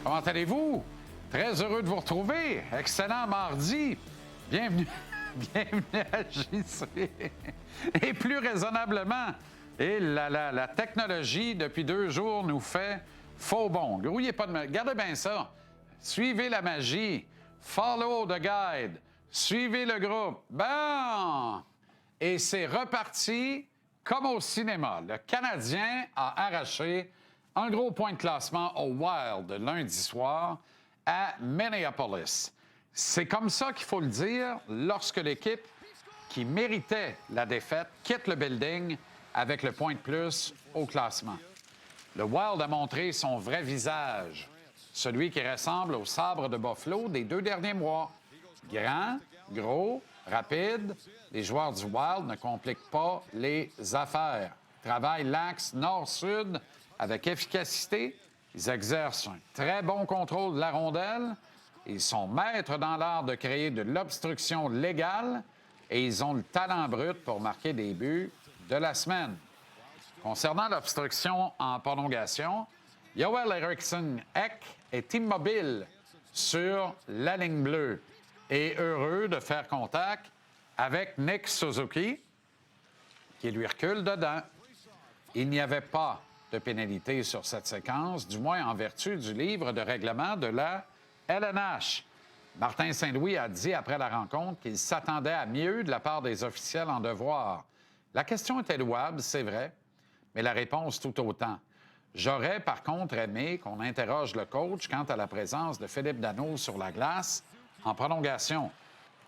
Comment allez-vous? Très heureux de vous retrouver. Excellent mardi. Bienvenue, bienvenue à JC. Et plus raisonnablement, et la technologie, depuis 2 jours, nous fait faux bon. Grouillez pas de... Gardez bien ça. Suivez la magie. Follow the guide. Suivez le groupe. Bon! Et c'est reparti comme au cinéma. Le Canadien a arraché un gros point de classement au Wild lundi soir à Minneapolis. C'est comme ça qu'il faut le dire lorsque l'équipe qui méritait la défaite quitte le building avec le point de plus au classement. Le Wild a montré son vrai visage, celui qui ressemble au sabre de Buffalo des 2 derniers mois. Grand, gros, rapide, les joueurs du Wild ne compliquent pas les affaires. Travaillent l'axe nord-sud avec efficacité. Ils exercent un très bon contrôle de la rondelle. Ils sont maîtres dans l'art de créer de l'obstruction légale et ils ont le talent brut pour marquer des buts de la semaine. Concernant l'obstruction en prolongation, Joel Eriksson-Ek est immobile sur la ligne bleue et heureux de faire contact avec Nick Suzuki, qui lui recule dedans. Il n'y avait pas de pénalité sur cette séquence, du moins en vertu du livre de règlement de la LNH. Martin Saint-Louis a dit après la rencontre qu'il s'attendait à mieux de la part des officiels en devoir. La question était louable, c'est vrai, mais la réponse tout autant. J'aurais par contre aimé qu'on interroge le coach quant à la présence de Philippe Danault sur la glace en prolongation.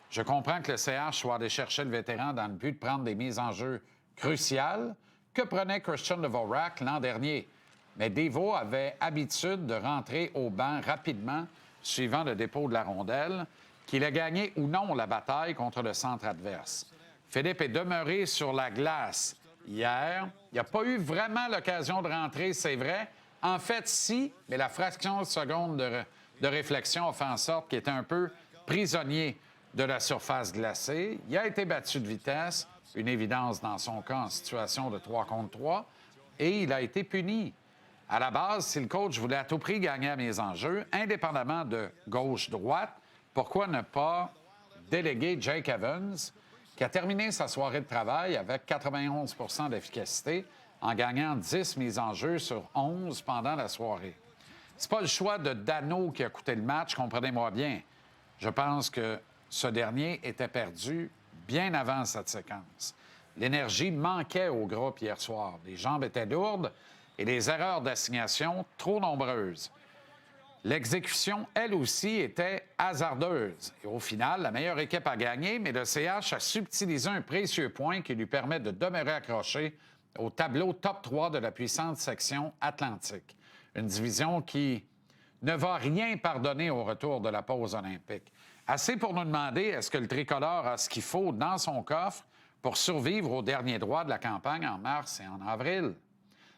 Je comprends que le CH soit allé chercher le vétéran dans le but de prendre des mises en jeu cruciales que prenait Christian Dvorak l'an dernier. Mais Devo avait habitude de rentrer au banc rapidement suivant le dépôt de la rondelle, qu'il a gagné ou non la bataille contre le centre adverse. Philippe est demeuré sur la glace hier. Il n'a pas eu vraiment l'occasion de rentrer, c'est vrai. En fait, si, mais la fraction de seconde de réflexion a fait en sorte qu'il était un peu prisonnier de la surface glacée. Il a été battu de vitesse, une évidence dans son cas en situation de 3 contre 3, et il a été puni. À la base, si le coach voulait à tout prix gagner à mes enjeux, indépendamment de gauche-droite, pourquoi ne pas déléguer Jake Evans, qui a terminé sa soirée de travail avec 91 d'efficacité en gagnant 10 mises en jeu sur 11 pendant la soirée. C'est pas le choix de Danault qui a coûté le match, comprenez-moi bien. Je pense que ce dernier était perdu bien avant cette séquence. L'énergie manquait au groupe hier soir. Les jambes étaient lourdes et les erreurs d'assignation trop nombreuses. L'exécution, elle aussi, était hasardeuse. Et au final, la meilleure équipe a gagné, mais le CH a subtilisé un précieux point qui lui permet de demeurer accroché au tableau top 3 de la puissante section Atlantique. Une division qui ne va rien pardonner au retour de la pause olympique. Assez pour nous demander est-ce que le tricolore a ce qu'il faut dans son coffre pour survivre au dernier droit de la campagne en mars et en avril.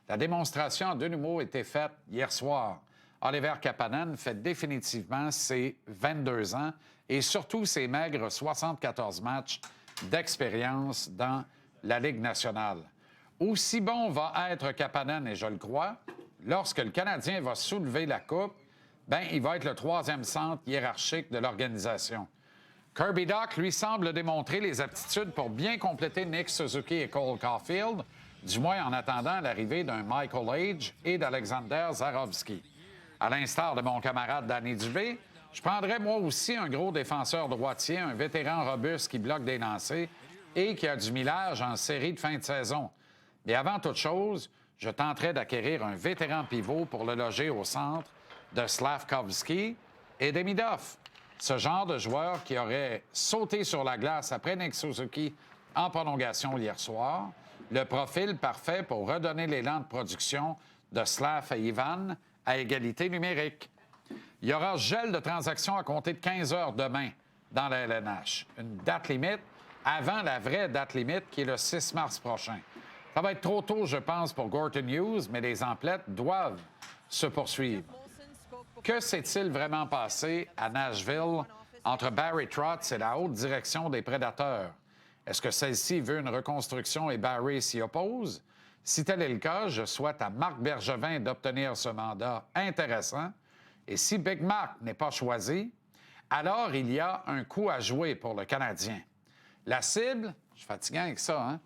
La démonstration a de nouveau été faite hier soir. Oliver Kapanen fait définitivement ses 22 ans et surtout ses maigres 74 matchs d'expérience dans la Ligue nationale. Aussi bon va être Kapanen, et je le crois, lorsque le Canadien va soulever la coupe, il va être le 3e centre hiérarchique de l'organisation. Kirby Dach, lui, semble démontrer les aptitudes pour bien compléter Nick Suzuki et Cole Caulfield, du moins en attendant l'arrivée d'un Michael Age et d'Alexander Zarovski. À l'instar de mon camarade Danny Dubé, je prendrais moi aussi un gros défenseur droitier, un vétéran robuste qui bloque des lancers et qui a du millage en série de fin de saison. Mais avant toute chose, je tenterais d'acquérir un vétéran pivot pour le loger au centre de Slavkovski et Demidov. Ce genre de joueur qui aurait sauté sur la glace après Nick Suzuki en prolongation hier soir, le profil parfait pour redonner l'élan de production de Slav et Ivan à égalité numérique. Il y aura gel de transactions à compter de 15 heures demain dans la LNH. Une date limite avant la vraie date limite qui est le 6 mars prochain. Ça va être trop tôt, je pense, pour Gorton Hughes, mais les emplettes doivent se poursuivre. Que s'est-il vraiment passé à Nashville entre Barry Trotz et la haute direction des Prédateurs? Est-ce que celle-ci veut une reconstruction et Barry s'y oppose? Si tel est le cas, je souhaite à Marc Bergevin d'obtenir ce mandat intéressant Et si Big Mark n'est pas choisi, alors il y a un coup à jouer pour le Canadien. La cible, je suis fatigué avec ça, hein?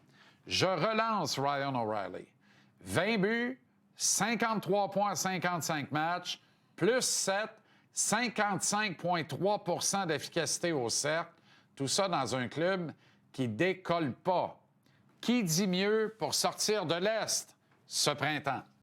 Je relance Ryan O'Reilly. 20 buts, 53 points à 55 matchs, plus 7, 55,3 d'efficacité au cercle. Tout ça dans un club qui décolle pas. Qui dit mieux pour sortir de l'Est ce printemps?